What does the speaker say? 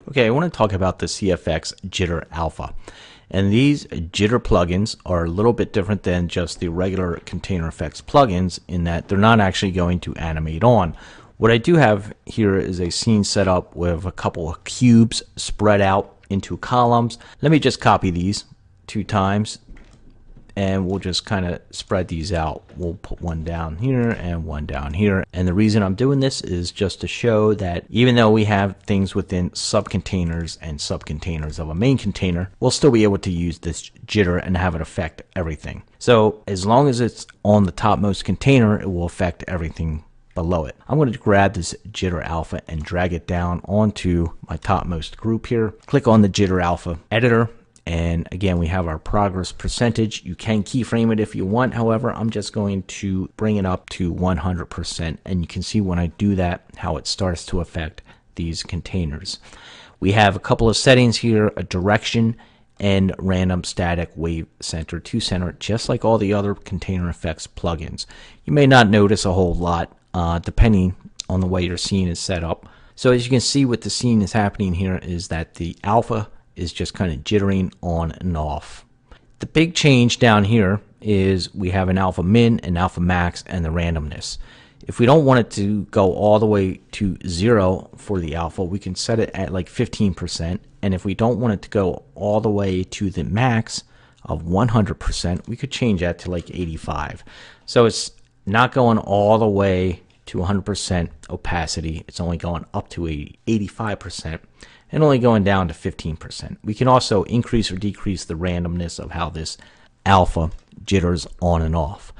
Okay, I want to talk about the CFX Jitter Alpha. And these jitter plugins are a little bit different than just the regular container effects plugins in that they're not actually going to animate on. What I do have here is a scene set up with a couple of cubes spread out into columns. Let me just copy these 2 times and we'll just kind of spread these out. We'll put one down here and one down here. And the reason I'm doing this is just to show that even though we have things within subcontainers and subcontainers of a main container, we'll still be able to use this jitter and have it affect everything. So as long as it's on the topmost container, it will affect everything below it. I'm going to grab this Jitter Alpha and drag it down onto my topmost group here. Click on the Jitter Alpha editor. And again, we have our progress percentage. You can keyframe it if you want. However, I'm just going to bring it up to 100%. And you can see when I do that, how it starts to affect these containers. We have a couple of settings here, a direction and random static wave center to center, just like all the other container effects plugins. You may not notice a whole lot depending on the way your scene is set up. So as you can see, what the scene is happening here is that the alpha is just kind of jittering on and off. The big change down here is we have an alpha min, an alpha max, and the randomness. If we don't want it to go all the way to 0 for the alpha, we can set it at like 15%. And if we don't want it to go all the way to the max of 100%, we could change that to like 85. So it's not going all the way to 100% opacity. It's only going up to 85%. And only going down to 15%. We can also increase or decrease the randomness of how this alpha jitters on and off.